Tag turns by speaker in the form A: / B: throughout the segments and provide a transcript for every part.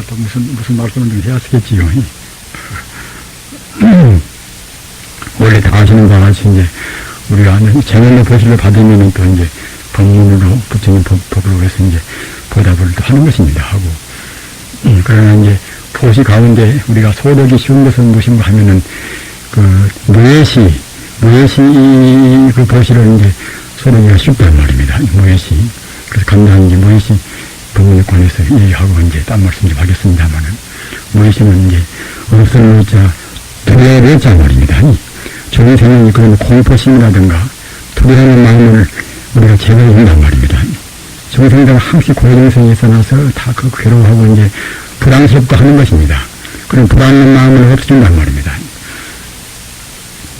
A: 또 무슨 말씀을 좀 해야 쓰겠지요. 원래 다 아시는 바와 같이 이제 우리가 제물로 보시를 받으면은 또 이제 법문으로 부처님 법으로 해서 이제 보답을 또 하는 것입니다. 하고 그러나 이제 보시 가운데 우리가 소득이 쉬운 것은 무엇인가 하면은 그 무예시 그 보시를 이제 소득이가 쉽단 말입니다. 무예시. 그래서 간단히 이제 무예시 법문에 관해서 얘기하고 이제 딴 말씀 좀 하겠습니다만은 무예시는 이제 없을 무자 두려워자 말입니다. 정생이 그런 공포심이라든가 두려워하는 마음을 우리가 제거해준단 말입니다. 정생들은 항상 고정성에 있어나서 다 그 괴로워하고 이제 불안스럽고 하는 것입니다. 그런 불안한 마음을 없애준단 말입니다.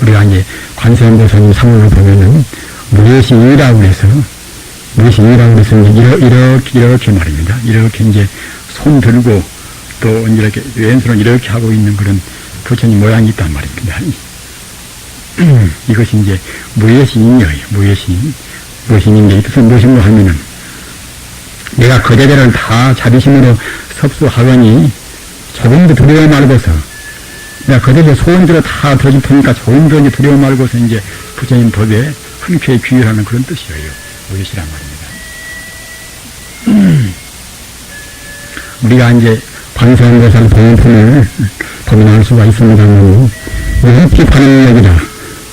A: 우리가 이제 관세음보살님 상을 보면은 무예시이라고 해서 이렇게 말입니다. 이렇게 이제 손 들고 또 이렇게 왼손을 이렇게 하고 있는 그런 부처님 모양이 있단 말입니다. 이것이 이제 무예시인이에요. 무예시인인데 이 뜻은 무엇인가 하면은 내가 거제대를 다 자비심으로 섭수하거니 조금도 두려워 말고서 내가 거제대 소원대로 다 들어줄 테니까 조금도 이제 두려워 말고서 이제 부처님 법에 흔쾌히 귀의하는 그런 뜻이에요. 무예시란 말입니다. 우리가 이제 관세음보살 본품을 범인할 수가 있습니다만 이렇게 파는 얘기다.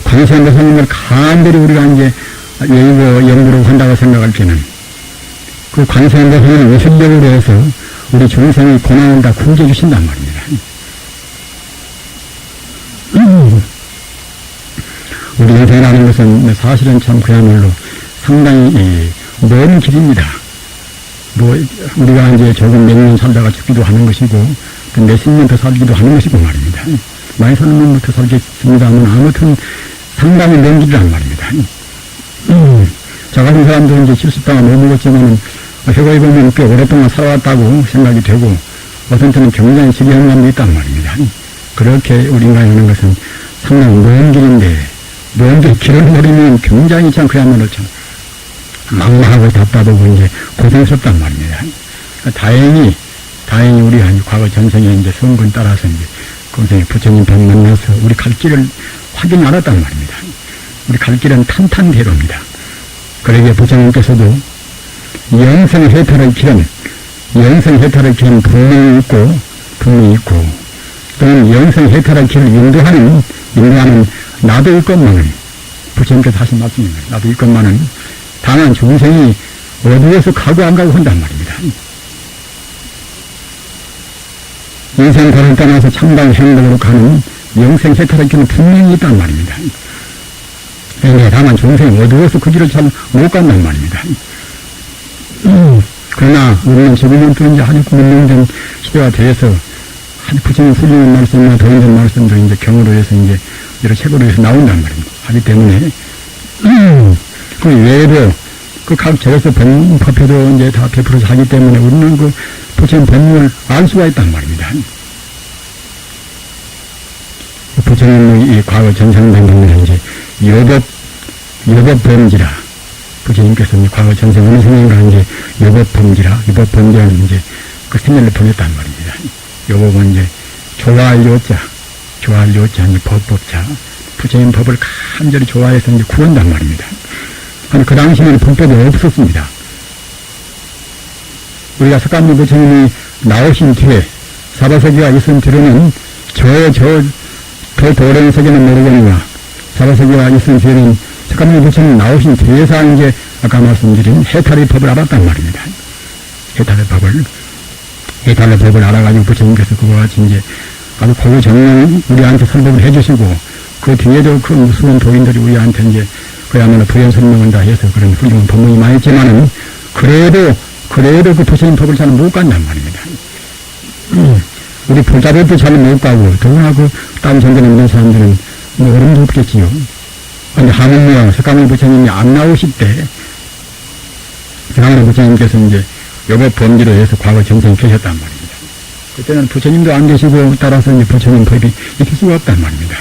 A: 관세음보살님을 간절히 우리가 이제 외우고 연구를 한다고 생각할 때는 그 관세음보살님을 위술력으로 해서 우리 중생의 고난을 다 구해주신단 말입니다. 우리 인생이라는 것은 사실은 참 그야말로 상당히 먼 길입니다. 우리가 이제 조금 몇 년 살다가 죽기도 하는 것이고, 또 몇십 년 더 살기도 하는 것이고 말입니다. 많이 사는 놈부터 살겠습니다만, 아무튼 상당히 먼 길이란 말입니다. 저 같은 사람도 이제 70대가 넘어갔지만은, 회고에 보면 꽤 오랫동안 살아왔다고 생각이 되고, 어떤 때는 굉장히 지리한 사람도 있단 말입니다. 그렇게 우리 인간이 하는 것은 상당히 먼 길인데, 먼 길을 모르면 굉장히 참 그야말로 참 막막하고 답답하고 이제 고생스럽단 말입니다. 다행히 우리 과거 전생에 이제 성근 따라서 이제 공생에 부처님 법 만나서 우리 갈 길을 확인 알았단 말입니다. 우리 갈 길은 탄탄대로입니다. 그러기에 부처님께서도 영생해탈의 길은 분명히 있고 또는 영생해탈의 길을 인도하는 나도 있건만은 부처님께서 하신 말씀입니다. 나도 있건만은 다만 중생이 어디에서 가고 안 가고 한단 말입니다. 인생관을 떠나서 참다운 행복으로 가는 영생해탈의 길은 분명히 있단 말입니다. 그런데 다만 중생이 어디에서 그 길을 잘 못 간단 말입니다. 그러나 우리는 지금은 또 이제 아주 문명된 시대가 돼서 아주 부처님 훌륭한 말씀이나 더 있는 말씀도 이제 경으로 해서 이제 여러 책으로 해서 나온단 말입니다. 하기 때문에 그 외에도 그 각 절에서 법회도 이제 다 베풀어서 하기 때문에 우리는 그 부처님 법문을 알 수가 있단 말입니다. 부처님의 이 과거 전생당에는 이제 여법범지라 부처님께서 과거 전생 어느 생명을 이제 여법범지라는 이제 그 생년을 보냈단 말입니다. 여법은 이제 좋아할 요자 이제 법자 부처님 법을 간절히 좋아해서 이제 구한단 말입니다. 그 당시에는 불법이 없었습니다. 우리가 석가모니 부처님이 나오신 뒤에 사바세계가 있은 뒤로는 더 도래한 세계는 모르겠느냐 사바세계가 있은 뒤에는 석가모니 부처님 나오신 뒤에서 이제 아까 말씀드린 해탈의 법을 알았단 말입니다. 해탈의 법을 알아가지고 부처님께서 그와 같이 이제 아주 고유 정령 우리한테 설법을 해주시고 그 뒤에도 그 무수한 도인들이 우리한테 이제 그야말로 부연 설명을 다 해서 그런 훌륭한 법문이 많이 있지만은 그래도 그 부처님 법을 잘 못 간단 말입니다. 우리 불자들도 잘 못 가고 더구나 그 다음 전전에 있는 사람들은 뭐 어림도 없겠지요. 근데 하물며 석가모니 부처님이 안 나오실 때 석가모니 부처님께서 이제 여법 범지로 해서 과거 전생에 계셨단 말입니다. 그때는 부처님도 안 계시고 따라서 이제 부처님 법이 있을 수가 없단 말입니다.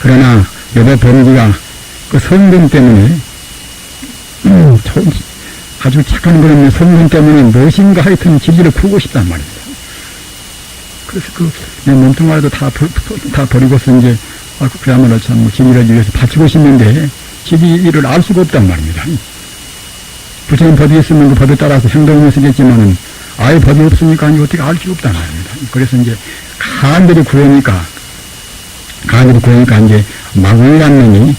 A: 그러나 여법 범지가 그 성분 때문에 아주 착한 그런 성분 때문에 무엇인가 하여튼 진리를 구하고 싶단 말입니다. 그래서 내 몸뚱아리도 다 버리고서 이제, 그야말로 참, 진리를 위해서 바치고 싶는데, 진리를 알 수가 없단 말입니다. 부처님 법이 있으면 그 법에 따라서 행동을 쓰겠지만은, 아예 법이 없으니까 이제 어떻게 알 수가 없단 말입니다. 그래서 이제, 간들이 구하니까 이제, 마군이라는 놈이,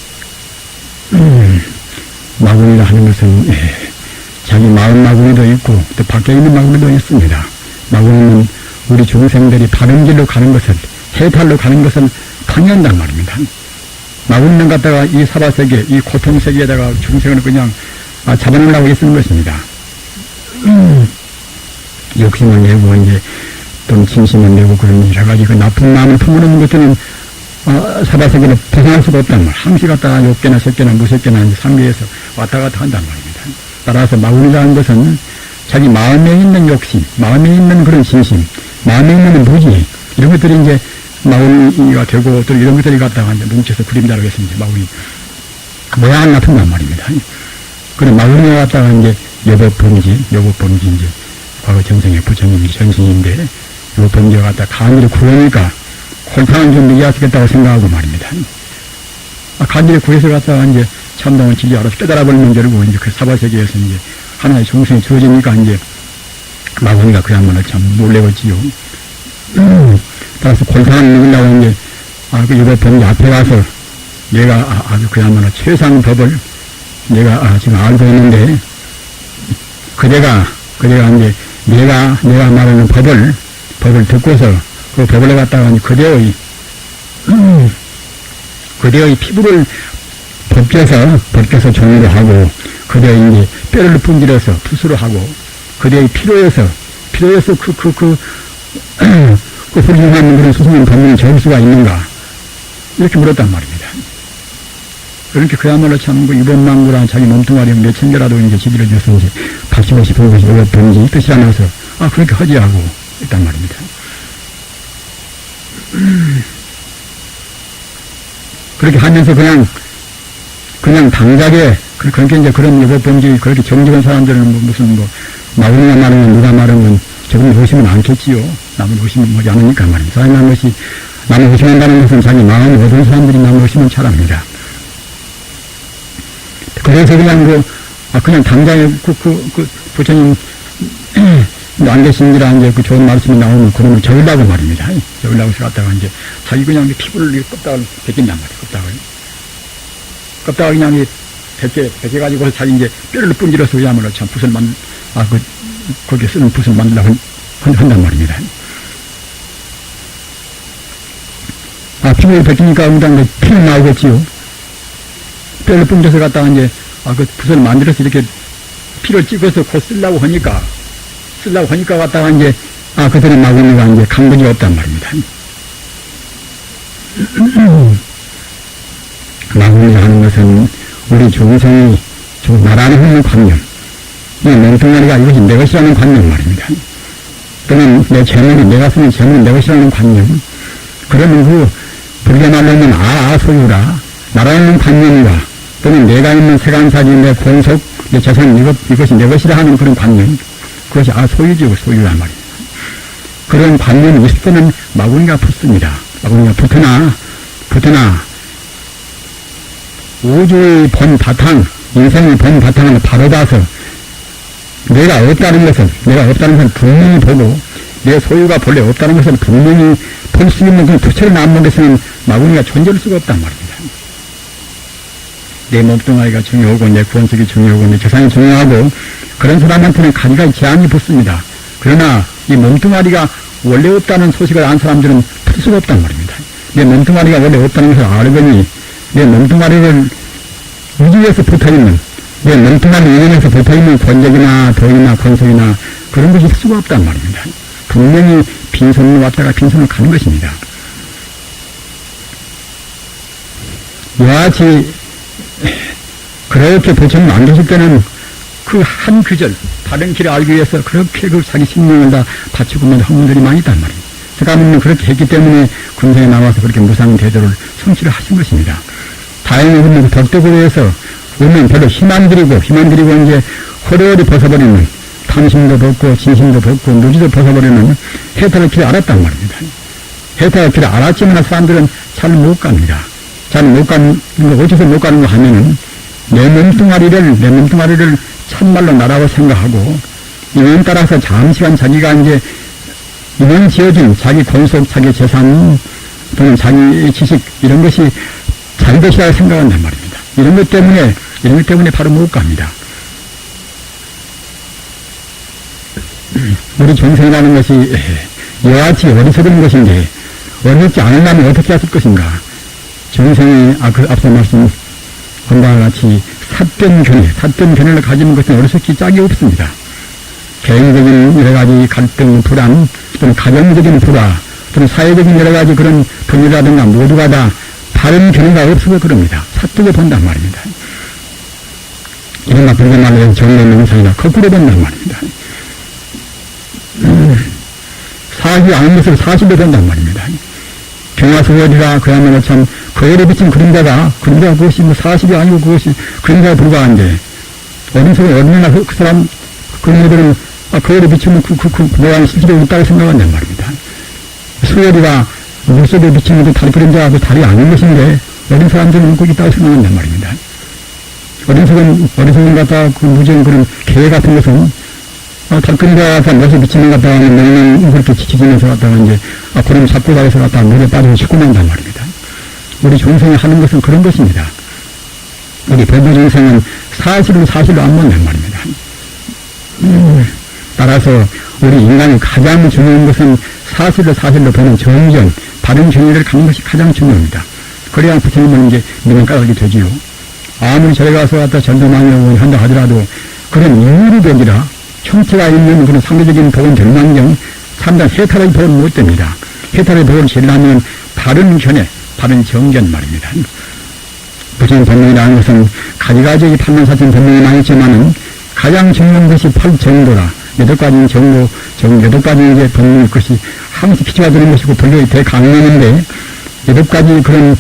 A: 마군이라 하는 것은, 자기 마음 마구니도 있고 또 밖에 있는 마구니도 있습니다. 마구니는 우리 중생들이 바른 길로 가는 것을, 해탈로 가는 것을 방해한단 말입니다. 마구니는 갖다가 이 사바세계, 이 고통세계에다가 중생을 그냥 잡아내려고 있는 것입니다. 욕심을 내고 이제 또 진심을 내고 그런 여러 가지 그 나쁜 마음을 품어놓는 것들은 사바세계를 벗어날 수가 없단 말이에요. 항시 갖다가 6개나 10개나 무몇 개나 상계에서 왔다 갔다 한단 말입니다. 따라서 마구니라는 것은 자기 마음에 있는 욕심, 마음에 있는 그런 진심, 마음에 있는 무지, 이런 것들이 이제 마구니가 되고 또 이런 것들이 갖다가 이제 뭉쳐서 그림자라고 해서 이제 마구니 모양을 나타난단 말입니다. 그런 마구니가 갖다가 이제 여법범지 이제 과거 전생의 부처님 전신인데 여법범지가 갖다가 간절히 구하니까 홀탕을 좀 이해하시겠다고 생각하고 말입니다. 간절히 구해서 갖다가 이제 참동은 진리 알아서 깨달아버리는 줄고 이제 그 사바세계에서 이제 하나의 중생이 주어지니까 이제 마구니가 그야말로 참 놀래겠지요. 따라서 골탕을 누리려고 이제 그 여법범지 앞에 가서 내가 아주 그야말로 최상 법을 내가 지금 알고 있는데 그대가 이제 내가 말하는 법을 듣고서 그 법을 갖다가 그대의 피부를 벗겨서 정리를 하고, 그대의 이제 뼈를 분질러서 붓으로 하고, 그대의 피로에서 그 훌륭한 그런 수승한 법문을 적을 수가 있는가? 이렇게 물었단 말입니다. 그렇게 그야말로 참, 이번망구랑 자기 몸뚱아리 몇천 개라도 이제 지지를 줘서 이제 바치고 싶은 것이 이거 뭔지 뜻이 안 나서, 그렇게 허지하고 있단 말입니다. 그렇게 하면서 그냥 당장에, 그렇게 이제 그런 여법범지, 그렇게 정직한 사람들은 무슨 마구니가 말하는 건 누가 말하는 건 저분이 보시면 않겠지요. 남을 보시면 뭐지 않으니까 말입니다. 사람이 것이, 남을 보시는다는 것은 자기 마음이 어두운 사람들이 남을 보시면 잘 압니다. 그래서 그냥 당장에 부처님 안 계신지라 이제 그 좋은 말씀이 나오면 그놈을 적으려고 말입니다. 적으려고 해서 갔다가 이제 자기 그냥 피부를 껍닥을 벗긴단 말이에요. 껍닥을 그냥 벗겨가지고 자기 이제 뼈를 분질러서 그야말로 참 붓을 거기에 쓰는 붓을 만들려고 한단 말입니다. 피부를 벗기니까 응당 피는 나오겠지요. 뼈를 분져서 갖다가 이제 그 붓을 만들어서 이렇게 피를 찍어서 곧 쓰려고 하니까 갖다가 이제 그들의 마구니가 이제 강분이 없단 말입니다. 마구니가 하는 것은 우리 중생이 좀 나라는 관념, 이 멍뚱아리가 이것이 내 것이라는 관념 말입니다. 또는 내 재물이, 내가 쓰는 재물이 내 것이라는 관념, 그러면 불교 말로는 소유라, 나라는 관념과 또는 내가 있는 세간사지, 내 권속, 내 재산, 이것이 내 것이라 하는 그런 관념, 그것이 소유지고 소유란 말입니다. 그런 관념이 있을 때는 마구니가 붙습니다. 마구니가 붙으나 우주의 본 바탕, 인생의 본 바탕을 바로 봐서 내가 없다는 것을 분명히 보고 내 소유가 본래 없다는 것을 분명히 볼 수 있는 그 부처를 남는 것은 마구니가 존재할 수가 없단 말입니다. 내 몸뚱아리가 중요하고 내 구원석이 중요하고 내 재산이 중요하고 그런 사람한테는 가지가 제한이 붙습니다. 그러나 이 몸뚱아리가 원래 없다는 소식을 안 사람들은 풀 수가 없단 말입니다. 내 몸뚱아리가 원래 없다는 것을 알으니 내 몸뚱아리를 유지해서 붙어있는, 내 몸뚱아리 유지해서 붙어있는 권력이나 도이나 권속이나 그런 것이 있을 수가 없단 말입니다. 분명히 빈손으로 왔다가 빈손으로 가는 것입니다. 여하치 그렇게 부처님 안 계실 때는 그 한 규절, 다른 길을 알기 위해서 그렇게 자기 생명을 다 바치고 있는 학문들이 많이 있단 말이에요. 세가모니는 그렇게 했기 때문에 군생에 나와서 그렇게 무상대도를 성취를 하신 것입니다. 다행히 우리는 덕덕으로 우리는 별로 힘 안 들이고 이제 허리허리 벗어버리는 탐심도 벗고 진심도 벗고 무지도 벗어버리는 해탈의 길을 알았단 말입니다. 해탈의 길을 알았지만 사람들은 잘 못 갑니다. 잘 못 가는 거, 어째서 못 가는 거 하면은 내 몸뚱아리를 참말로 나라고 생각하고 인연 따라서 잠시간 자기가 이제 인연 지어진 자기 권속, 자기 재산 또는 자기 지식 이런 것이 자기 것이라고 생각한단 말입니다. 이런 것 때문에 바로 못 갑니다. 우리 정생이라는 것이 여하치 어리석은 것인데 어리석지 않으려면 어떻게 하실 것인가? 정생이 앞서 말씀한 바와 같이 삿된 견해를 가지는 것은 어리석기 짝이 없습니다. 개인적인 여러 가지 갈등, 불안, 또는 가정적인 불화, 또는 사회적인 여러 가지 그런 분위라든가 모두가 다 바른 견해가 없어서 그럽니다. 사뜨게 본단 말입니다. 이른바 불교 말로 정례 명상이나 거꾸로 본단 말입니다. 사실이 아닌 것을 사실로 본단 말입니다. 경화소월이라 그야말로 참 거울에 비친 그림자가 그것이 뭐 사실이 아니고 그것이 그림자에 불과한데 어린소리 얼마나 그 사람 그림들은 거울에 비치면 그 모양이 실제로 있다고 생각한단 말입니다. 수월이가 물속에 비치는 그 달 그림자가 그 달이 아닌 것인데 어린 사람들은 꼭 있다고 생각한단 말입니다. 어리석은 갖다가 그 무정 그런 개 같은 것은 달그림자가 못에 비치는 갖다가 맨날 그렇게 지치면서 갖다가 이제 구름 잡고 다해서 갖다가 물에 빠져서 씻고 난단 말입니다. 우리 jon생이 하는 것은 그런 것입니다. 우리 법의 jon생은 사실로 안 본단 말입니다. 따라서 우리 인간이 가장 중요한 것은 사실로 보는 정견, 바른 정의를 갖는 것이 가장 중요합니다. 그래야 부처님은 이제 믿음 까닭이 되지요. 아무리 저리 가서 갖다 전도망이라고 한다 하더라도 그런 유리벽이라 형태가 있는 그런 상대적인 복은 될망정 참된 해탈의 복은 못 됩니다. 해탈의 복을 지으려면 바른 견해, 바른 정견 말입니다. 부처님 법문이라는 것은 가지가지 판단사천 법문이 많이 있지만은 가장 중요한 것이 팔정도라. 8가지 정도, 8가지 이제 법문일 것이 항상 기초가 되는 것이고 불교의 대강론인데 8가지 그런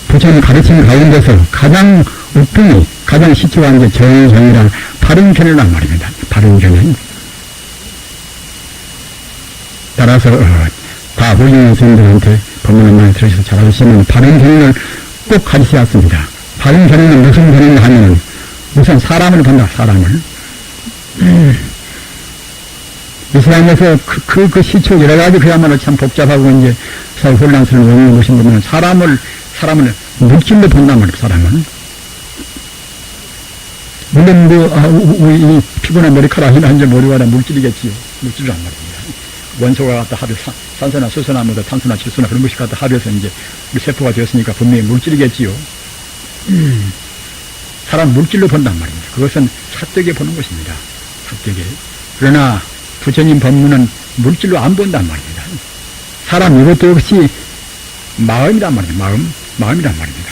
A: 부처님 가르치는 가운데서 가장 우편이 가장 시초가 이제 정이라 바른 견해란 말입니다. 바른 견해. 따라서 다 보이는 스님들한테 법문을 많이 들으셔서 잘 아시면 바른 견해를 꼭 가지셔야 합니다. 바른 견해는 무슨 견해인가 하면은 우선 사람을 본다. 사람을. 이슬람에서 그 시초 여러 가지 그야말로 참 복잡하고 이제 사회 혼란스러운 원인을 보신 거면 사람을 물질로 본단 말이에요. 사람을. 물론 이 피부나 머리카락이나 이제 머리가 다 물질이겠지요. 물질이란 말입니다. 원소가 갖다 합해서 산소나 수소나 뭐 탄소나 질소나 그런 것이 갖다 합해서 이제 우리 세포가 되었으니까 분명히 물질이겠지요. 사람 물질로 본단 말입니다. 그것은 사되게 보는 것입니다. 사되게. 그러나 부처님 법문은 물질로 안 본단 말입니다. 사람 이것도 역시 마음이란 말입니다. 마음이란 말입니다.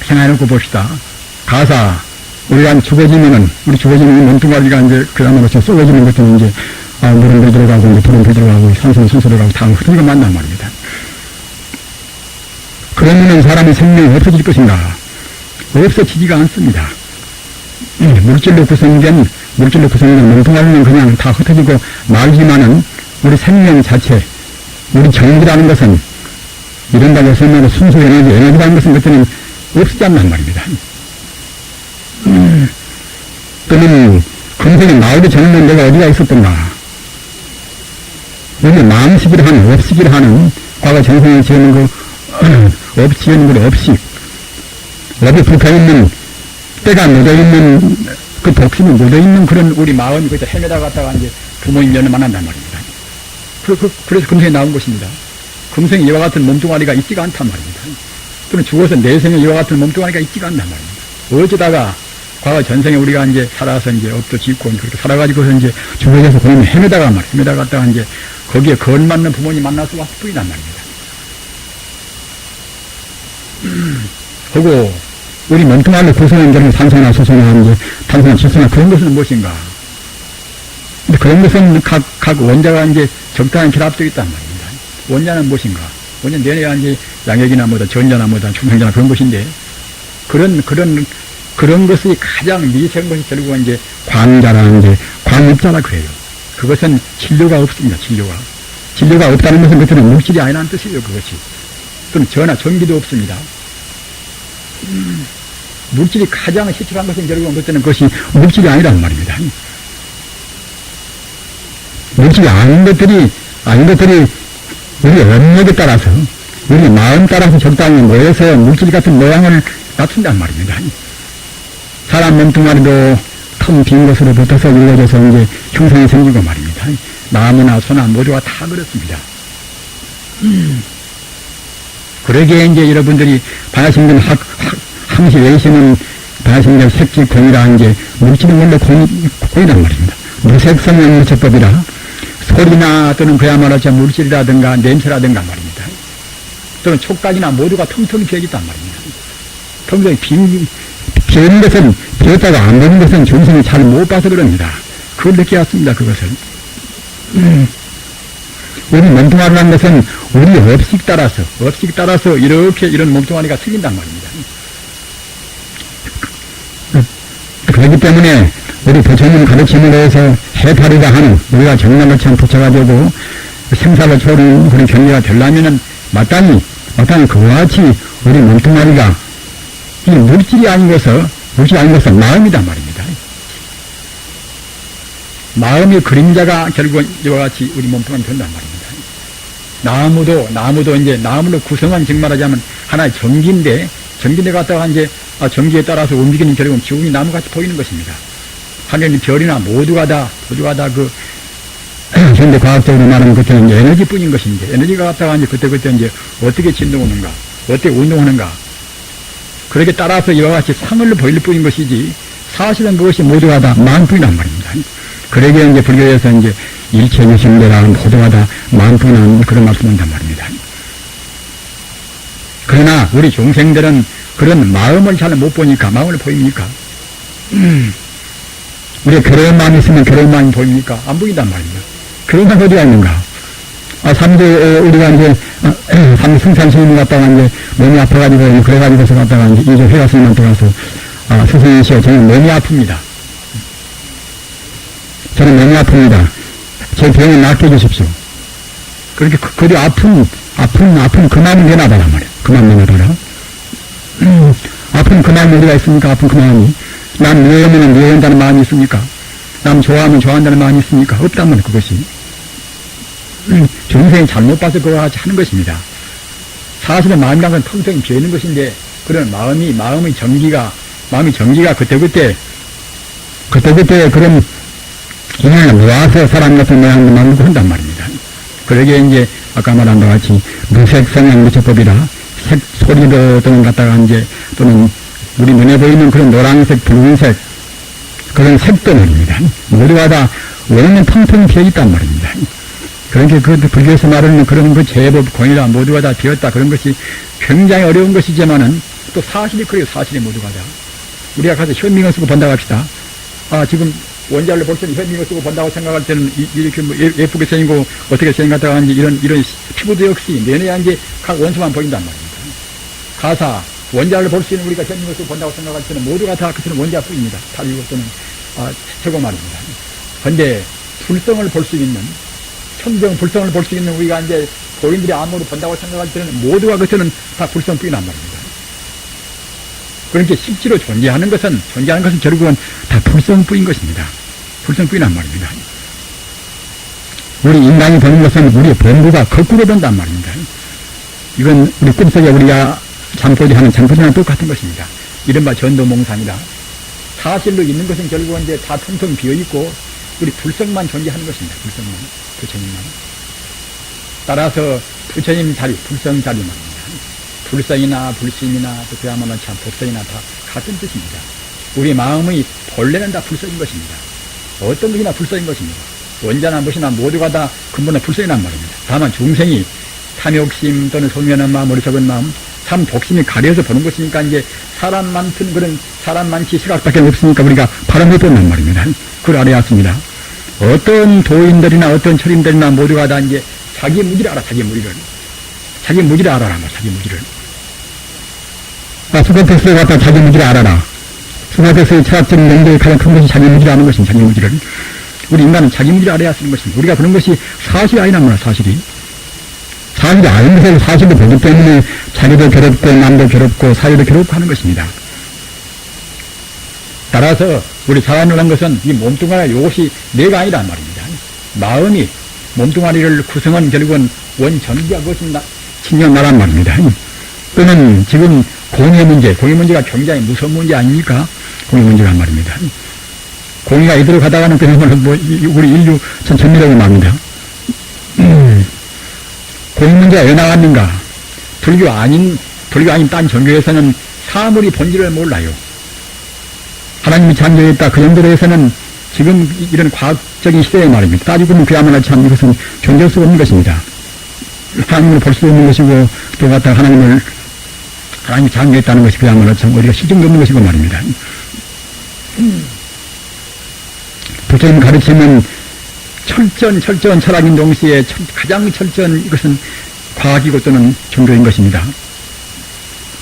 A: 생각해놓고 봅시다. 가사, 우리가 죽어지면 몸뚱아리가 이제 그야말로 썩어지는 것들은 이제 물은 배 들어가고 이제 불은 배 들어가고 산소는 순서 들어가고 다 흩어지고 만난 말입니다. 그러면은 사람의 생명이 없어질 것인가? 없어지지가 않습니다. 물질로 구성된 몸뚱아리는 그냥 다 흩어지고 말지만은 우리 생명 자체, 우리 정기라는 것은 이런다고 설명하고 순수 에너지라는 것은 그때는 없지 않단 말입니다. 또는 금생에 나오기 전에는 내가 어디가 있었던가? 여기 마음식이라 하는, 업식이라 하는, 과거 전생에 지은 지은 업식. 업이 불켜있는, 때가 묻어있는, 그 독심이 묻어있는 그런 우리 마음이 거기다 헤매다 갔다가 이제 부모님 연을 만난단 말입니다. 그래서 금생에 나온 것입니다. 금생에 이와 같은 몸뚱아리가 있지가 않단 말입니다. 또는 죽어서 내생에 이와 같은 몸뚱아리가 있지가 않단 말입니다. 어쩌다가 과거 전생에 우리가 이제 살아서 이제 업도 짓고 그렇게 살아가지고서 이제 죽어져서 그놈이 헤매다가 갔다가 이제 거기에 걸맞는 부모님 만나서 와서 뿌리단 말입니다. 하고 우리 몸뚱아리를 구성한 산소나 수소나 이제 탄소나 질소나 그런 것은 무엇인가? 근데 그런 것은 각 원자가 이제 적당히 결합되어 있단 말입니다. 원자는 무엇인가? 원자 내내야 이제 양액이나 뭐다 전자나 뭐다 중성자나 그런 것인데 그런 것이 가장 미세한 것이 결국은 이제 광자라 이제 광입자라 그래요. 그것은 진료가 없습니다. 진료가 없다는 것은 그것은 물질이 아니라는 뜻이에요. 그것이. 그럼 전화 전기도 없습니다. 물질이 가장 시출한 것은 결국은 그때는 그것이 물질이 아니란 말입니다. 물질이 아닌 것들이 우리 업력에 따라서 우리 마음 따라서 적당히 모여서 물질 같은 모양을 갖춘단 말입니다. 사람 몸뚱아리도 텅 빈 것으로 붙어서 일러져서 이제 형성이 생기고 말입니다. 나무나 소나 모두가 다 그렇습니다. 그러기에 이제 여러분들이 반야심경 항시 외시는 반야심경 색지공이라 이제 물질은 원래 공이란 말입니다. 무색성명무처법이라 소리나 또는 그야말로 물질이라든가 냄새라든가 말입니다. 또는 촉각이나 모두가 텅텅 비어있단 말입니다. 텅텅 비어있는 것은 비었다고 안 보는 것은 중생이 잘 못 봐서 그럽니다. 그걸 느끼 왔습니다. 그것을. 우리 몸뚱아리라는 것은 우리 업식 따라서 이렇게 이런 몸뚱아리가 생긴단 말입니다. 그렇기 때문에 우리 부처님 가르침을 위해서 해파리가 하는 우리가 정남을처럼 붙여가지고 생사를 초월하는 그런 경리가 되려면은 마땅히 그와 같이 우리 몸뚱아리가 이 물질이 아닌 것은 마음이단 말입니다. 마음의 그림자가 결국은 이와 같이 우리 몸뚱아리 된단 말입니다. 나무도 이제 나무로 구성한 정말하자면 하나의 전기인데 갖다가 이제 전기에 따라서 움직이는 결국은 기운이 나무같이 보이는 것입니다. 하늘의 별이나 모두가 다 그 현대 과학적으로 말하면 그때는 이제 에너지뿐인 것인데 에너지가 갖다가 이제 그때 이제 어떻게 진동하는가, 어떻게 운동하는가 그렇게 따라서 이와 같이 상을 보일 뿐인 것이지 사실은 그것이 모두가 다 마음뿐이란 말입니다. 그러기에 이제 불교에서 이제 일체 유심대라 모두가 다 마음뿐이라는 그런 말씀을 한단 말입니다. 그러나 우리 중생들은 그런 마음을 잘 못 보니까 마음을 보입니까? 우리가 괴로운 마음이 있으면 괴로운 마음이 보입니까? 안 보인단 말입니다. 괴로운 마음이 어디가 있는가? 우리가 이제, 승산스님을 갖다가 이제 몸이 아파가지고, 그래가지고서 갖다가 이제 이제 회화스님한테 가서, 스승이시여, 저는 몸이 아픕니다. 저는 몸이 아픕니다. 제 병을 낫게 해주십시오. 그렇게, 그리 아픈 그 마음을 내놔봐라 말이야. 그 마음 내놔봐라. 아픈 그 마음이 어디가 있습니까? 아픈 그 마음이. 남 미워하면 미워한다는 마음이 있습니까? 남 좋아하면 좋아한다는 마음이 있습니까? 없다면 그것이. 중생이 잘못 봐서 그와 같이 하는 것입니다. 사실은 마음이란 건 텅텅 비어있는 것인데, 그런 마음의 전기가 그때그때 그런 인연을 모아서 사람 같은 모양을 만들고 한단 말입니다. 그러기에 이제, 아까 말한 바와 같이 무색성향 무처법이라 색, 소리도 또는 갖다가 이제, 또는 우리 눈에 보이는 그런 노란색, 붉은색, 그런 색도 말입니다. 모두가 다 원래는 텅텅 비어있단 말입니다. 그러니까 그 불교에서 말하는 그런 그 제법 공이라 모두가 다 비었다. 그런 것이 굉장히 어려운 것이지만은 또 사실이 그래요. 사실이 모두가 다. 우리가 가서 현미경 쓰고 본다고 합시다. 지금 원자를 볼 때는 현미경 쓰고 본다고 생각할 때는 이렇게 뭐 예쁘게 생기고 어떻게 생겼다가 하는지 이런 피부도 역시 내내야 이제 각 원소만 보인단 말입니다. 가사, 원자를 볼 수 있는 우리가 현미경 쓰고 본다고 생각할 때는 모두가 다 그것은 원자뿐입니다. 달리고 또는 최고 말입니다. 그런데 불성을 볼 수 있는 천정 불성을 볼 수 있는 우리가 이제 고인들의 암으로 본다고 생각할 때는 모두가 그것은 다 불성뿐이란 말입니다. 그러니까 실제로 존재하는 것은 결국은 다 불성뿐인 것입니다. 불성뿐이란 말입니다. 우리 인간이 보는 것은 우리의 본부가 거꾸로 본단 말입니다. 이건 우리 꿈속에 우리가 잠꼬대하는 잠꼬대랑 똑같은 것입니다. 이른바 전도몽상이다. 사실로 있는 것은 결국은 이제 다 텅텅 비어있고 우리 불성만 존재하는 것입니다. 불성만. 부처님만. 따라서 부처님 자리, 불성 자리 말입니다. 불성이나 불심이나 또 그야말로 참 법성이나 다 같은 뜻입니다. 우리 마음의 본래는 다 불성인 것입니다. 어떤 것이나 불성인 것입니다. 원자나 무엇이나 모두가 다 근본은 불성이란 말입니다. 다만 중생이 탐욕심 또는 소면한 마음, 어리석은 마음, 참 독심이 가려서 보는 것이니까 이제 사람 많든 그런 사람 많지 시각밖에 없으니까 우리가 바람을 뻗는 말입니다. 그걸 알아야 습니다. 어떤 도인들이나 어떤 철인들이나 모두가 다 이제 자기 무지를 알아, 자기 무지를. 자기 무지를 알아라, 자기 무지를. 수가텍스를 갖다 자기 무지를 알아라. 수가텍스의 철학적 명제의 가장 큰 것이 자기 무지를 아는 것입니다, 자기 무지를. 우리 인간은 자기 문제를 알아야 쓰는 것입니다. 우리가 그런 것이 사실이 아니란 말이야, 사실이. 사실이 아닌 것을 사실로 보기 때문에 자기도 괴롭고 남도 괴롭고 사회도 괴롭고 하는 것입니다. 따라서 우리 사람이라는 것은 이 몸뚱아리 이것이 내가 아니란 말입니다. 마음이 몸뚱아리를 구성한 결국은 원전기가 그것이 신경 나란 말입니다. 또는 지금 공의 문제가 굉장히 무서운 문제 아닙니까? 공의 문제가 말입니다. 공의가 이대로 가다가는 그냥 우리 인류 전멸하고 맙니다. 공의 문제가 왜 나왔는가? 불교 아닌 딴 종교에서는 사물이 본질을 몰라요. 하나님이 창조했다 그 정도로 해서는 지금 이런 과학적인 시대에 말입니다. 따지고 보면 그야말로 참 이것은 존재할 수가 없는 것입니다. 하나님을 볼 수 없는 것이고 또 갖다가 하나님이 창조했다는 것이 그야말로 참 우리가 실증도 없는 것이고 말입니다. 부처님 가르침은 철저한 철학인 동시에 가장 철저한 이것은 과학이고 또는 종교인 것입니다.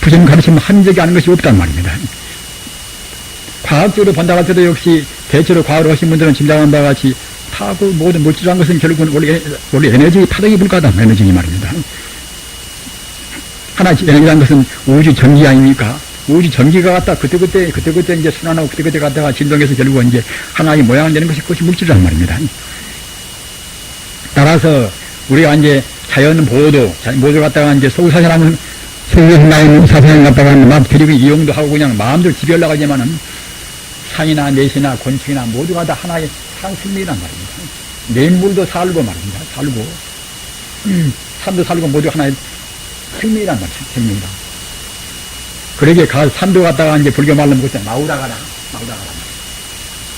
A: 부처님 가르침은 한적이 아닌 것이 없단 말입니다. 과학적으로 본다고 해도 역시 대체로 과학을 하신 분들은 짐작한 바와 같이 다 그 모든 물질한 것은 결국은 원래 에너지 파동이 불가다 에너지 말입니다. 하나의 에너지라는 것은 우주 전기 아닙니까? 우주 전기가 갖다 그때그때 이제 순환하고 그때그때 갖다가 진동해서 결국은 이제 하나의 모양을 내는 것이 그것이 물질이란 말입니다. 따라서 우리가 이제 자연 모두 갖다가 이제 서구사상하면 서구에서 나오는 사상을 갖다가 막 데리고 이용도 하고 그냥 마음대로 지배하려고 하지만은 산이나 내시나 곤충이나 모두가 다 하나의 상승리란 말입니다. 맹물도 살고 말입니다. 살고 산도 살고 모두 하나의 생명이란 말이죠. 생명이다. 그러게 산도 갖다가 이제 불교 말로 그때 마우라가라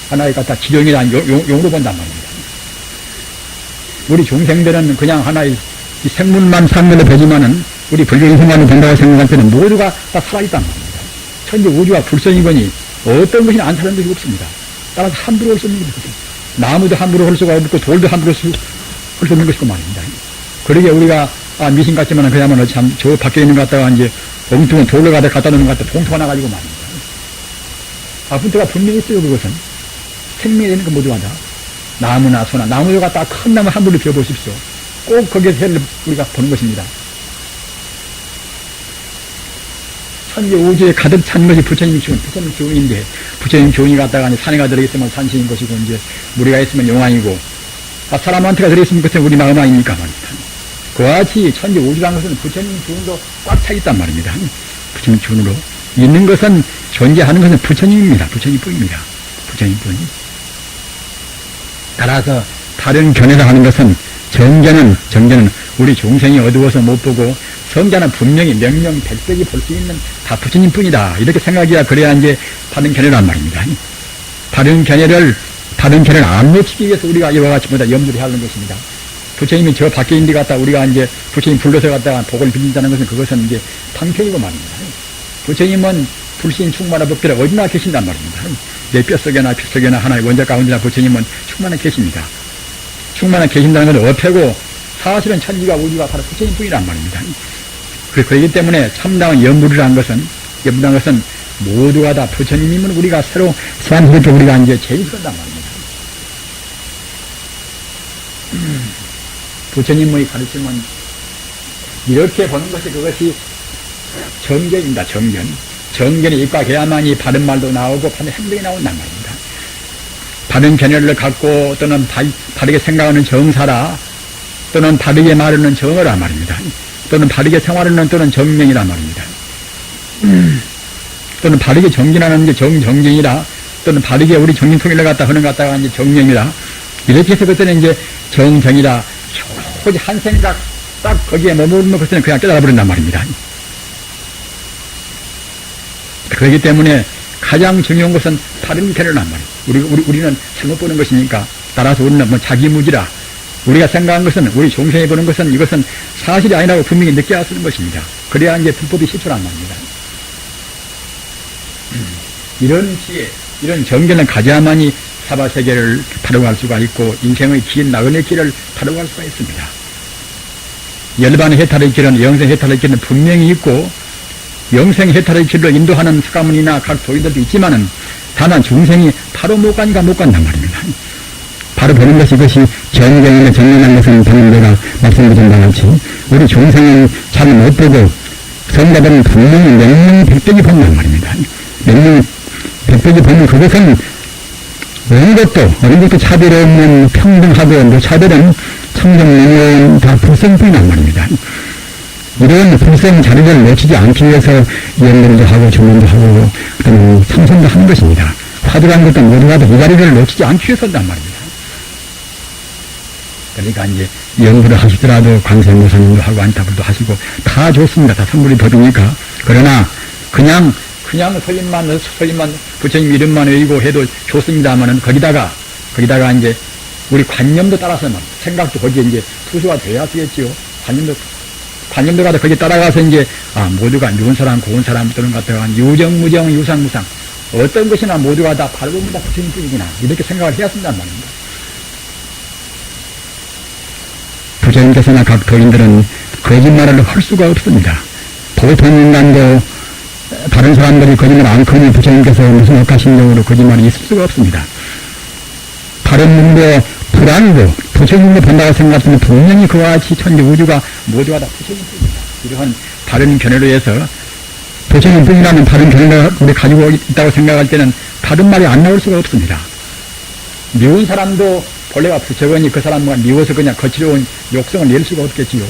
A: 하나의 갖다 지령이란 용으로 본단 말입니다. 우리 중생들은 그냥 하나의 생물만 상면에 배지만은 우리 불교 인생관을 본다고 생각할 때는 모두가 다 살아있단 말입니다. 천지 우주와 불성이거니 어떤 것이나 안 사는 것이 없습니다. 따라서 함부로 할 수 없는 것이죠. 나무도 함부로 할 수가 없고 돌도 함부로 할 수 없는 것이고 말입니다. 그러게 우리가 미신 같지만은 그야말로 참 저 밖에 있는 것 같다가 이제 엉뚱한 돌로 갖다 놓는 것 같다 봉투가 나가지고 말입니다. 봉투가 분명히 있어요. 그것은 생명이 되는 거 모두가 다 나무나 소나 나무를 갖다가 큰 나무 함부로 비워보십시오. 꼭 거기에서 해를 우리가 보는 것입니다. 천지 우주에 가득 찬 것이 부처님 기운인데, 부처님 기운이 갖다가 산에가 들어있으면 산신인 것이고, 이제 무리가 있으면 용왕이고, 사람한테가 들어있으면 그것은 우리 마음 아닙니까? 말입니다. 그와 같이 천지 우주라는 것은 부처님 기운도 꽉 차 있단 말입니다. 부처님 기운으로. 있는 것은, 존재하는 것은 부처님입니다. 부처님뿐입니다. 부처님뿐. 따라서 다른 견해를 하는 것은 정견은 우리 중생이 어두워서 못 보고 성자는 분명히 명명백백이 볼 수 있는 다 부처님 뿐이다. 이렇게 생각해야 그래야 이제 다른 견해란 말입니다. 다른 견해를 안 놓치기 위해서 우리가 이와 같이 보다 염두를 하는 것입니다. 부처님이 저 밖에 있는 데 갔다 우리가 이제 부처님 불러서 갔다가 복을 빌린다는 것은 그것은 이제 방편이고 말입니다. 부처님은 불신 충만한 법계를 어디나 계신단 말입니다. 내 뼛속에나 핏속에나 하나의 원자 가운데나 부처님은 충만히 계십니다. 충만히 계신다는 것을 어폐고 사실은 천지가 우주가 바로 부처님 뿐이란 말입니다. 그렇기 때문에 참다운 염불이라는 것은 모두가 다 부처님이면 우리가 새로 세상에서 우리가 이제 제일 그런단 말입니다. 부처님의 가르침은 이렇게 보는 것이 그것이 정견입니다. 정견이 입각해야만이 바른 말도 나오고 바른 행동이 나온단 말입니다. 바른 견해를 갖고 또는 바르게 생각하는 정사라 또는 바르게 말하는 정어라 말입니다. 또는 바르게 생활하는 또는 정명이라 말입니다. 또는 바르게 정진하는 게 정정이라 또는 바르게 우리 정진통일을 갖다 하는 것 갖다가 이제 정명이라 이렇게 해서 그때는 이제 정정이라 오직 한 생각 딱 거기에 머무르면 그때는 그냥 깨달아버린단 말입니다. 그렇기 때문에 가장 중요한 것은 다른 견해란 말이에요. 우리는 잘못 보는 것이니까 따라서 우리는 자기무지라 우리가 생각한 것은 우리 중생이 보는 것은 이것은 사실이 아니라고 분명히 느껴야 쓰는 것입니다. 그래야 이제 불법이 실천한 말입니다. 이런 지혜, 이런 정견을 가져야만이 사바세계를 타령할 수가 있고 인생의 긴 나그네 길을 타령할 수가 있습니다. 열반의 해탈의 길은 영생 해탈의 길은 분명히 있고 영생 해탈의 길로 인도하는 석가모니나 각 도인들도 있지만은 다만 중생이 바로 못 간단 말입니다. 바로 보는 것이 이것이 정경인데 정연한 것은 방금 내가 말씀드린 바와 같이 우리 중생은 잘 못 보고 성가들은 분명히 명명백백이 본단 말입니다. 명명백백이 보면 그것은 어느 것도 차별 없는 평등하고 무차별은 청정명령 다 불생뿐이란 말입니다. 이런 불생 자리를 놓치지 않기 위해서 연문도 하고 주문도 하고 또는 참선도 하는 것입니다. 화두란 것도 모두가 이 자리를 놓치지 않기 위해서 한단 말입니다. 그러니까 이제 연구를 하시더라도 관세음보살님도 하고 안타불도 하시고 다 좋습니다. 다 선물이 법이니까. 그러나 그냥 설립만 부처님 이름만 외우고 해도 좋습니다만은 거기다가 이제 우리 관념도 따라서 생각도 거기에 이제 투수가 돼야 되겠지요. 관념도 가서 거기에 따라가서 이제 모두가 누운 사람 고운 사람 또는 갖다가 유정무정 유상무상 어떤 것이나 모두가 다 바르고보다 부처님 뿐이구나 이렇게 생각을 해야 쓴단 말입니다. 부처님께서나 각 도인들은 거짓말을 할 수가 없습니다. 보통 인간도 다른 사람들이 거짓말 않거니 부처님께서 무슨 억하심령으로 거짓말이 있을 수가 없습니다. 다른 분도 불안도 부처님을 본다고 생각하면 분명히 그와 같이 천지 우주가 모두가 다 부처님뿐입니다. 이러한 다른 견해로 해서 부처님뿐이라면 다른 견해를 우리 가지고 있다고 생각할 때는 다른 말이 안 나올 수가 없습니다. 미운 사람도 본래가 부처거니 그 사람과 미워서 그냥 거칠어온 욕성을 낼 수가 없겠지요.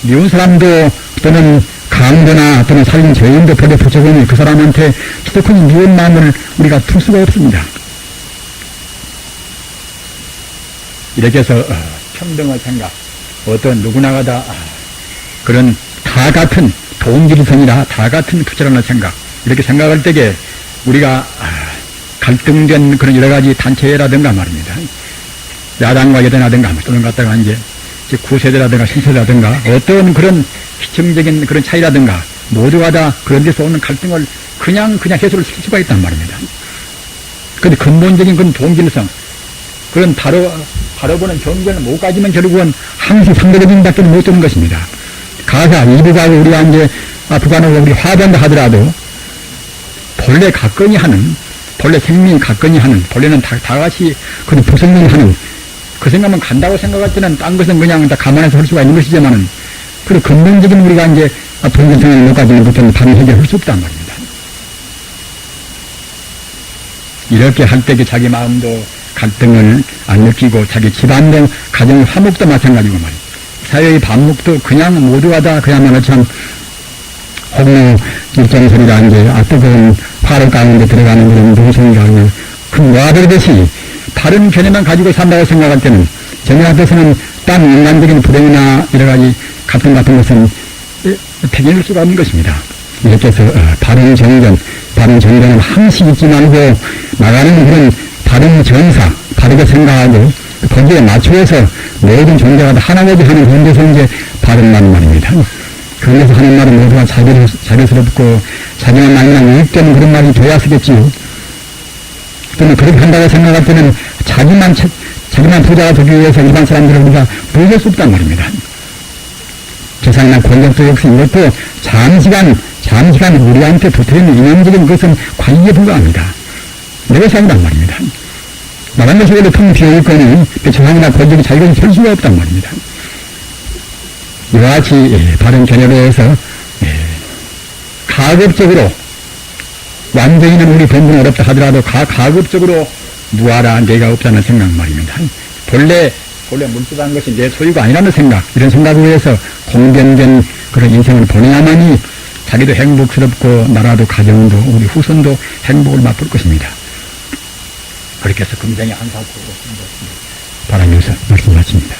A: 미운 사람도 또는 강도나 또는 살인 죄인도 본래 부처거니 그 사람한테 기독하니 미운 마음을 우리가 둘 수가 없습니다. 이렇게 해서 평등의 생각 어떤 누구나가 다 그런 다 같은 동질성이라 다 같은 부처라는 생각 이렇게 생각할 때에 우리가 갈등된 그런 여러 가지 단체라든가 말입니다. 야당과 여당이라든가 또는 갖다가 이제 구세대라든가 신세대라든가 어떤 그런 기층적인 그런 차이라든가 모두가 다 그런 데서 오는 갈등을 그냥 해소를 시킬 수가 있단 말입니다. 그런데 근본적인 그런 동질성 그런 바로보는 경전을 못 가지면 결국은 항상 상대적인 밖에 못 되는 것입니다. 가사, 이부가고 우리가 이제 북한하고 우리 화반다 하더라도 본래 가까이 하는, 본래 생명이 가까이 하는, 본래는 다 같이 그런 부생명이 하는 그 생각만 간다고 생각할 때는 딴 것은 그냥 다 감안해서 할 수가 있는 것이지만은 그 근본적인 우리가 이제 동질성을 못 가지는 것은 다른 해결할 수 없단 말입니다. 이렇게 할 때 자기 마음도 갈등을 안 느끼고 자기 집안도 가정의 화목도 마찬가지고 말이에요. 사회의 반목도 그냥 모두가 다 그야말로 참 홍로 일정소리가 이제 뜨거운 화로 가운데 들어가는 그런 동성이라고 큰 와들듯이 다른 견해만 가지고 산다고 생각할 때는 전혀 앞에서는 딴 인간적인 불행이나 여러 가지 같은 것은 패기할 수가 없는 것입니다. 이렇게 해서 다른 정견은 항시 잊지 말고 나가는 그런 다른 정사, 다르게 생각하고 거기에 맞추어서 모든 존재가 다 하나되게 하는 그런 데서 이제 바른다는 말입니다. 그런 데서 하는 말은 모두가 자비스럽고 자기만 만나면 유익되는 그런 말이 돼야 쓰겠지요. 또는 그렇게 한다고 생각할 때는 자기만 부자가 되기 위해서 일반 사람들을 우리가 부를 수 없단 말입니다. 재산이나 권력도 역시 이것도 잠시간 우리한테 붙어있는 인연적인 것은 관리에 불과합니다. 이것이 아니란 말입니다. 말한 것이 원래 텅 비어있거니 재산이나 권력이 자기가 설 수가 없단 말입니다. 이와 같이 바른 견해로 해서 가급적으로 완전히는 우리 본분은 어렵다 하더라도 가급적으로 무아라 내가 없다는 생각 말입니다. 본래 물질한 것이 내 소유가 아니라는 생각 이런 생각을 위해서 공변된 그런 인생을 보내야만이 자기도 행복스럽고 나라도 가정도 우리 후손도 행복을 맛볼 것입니다. 그렇게 해서 금생에 한사코 바라면서 말씀 마칩니다.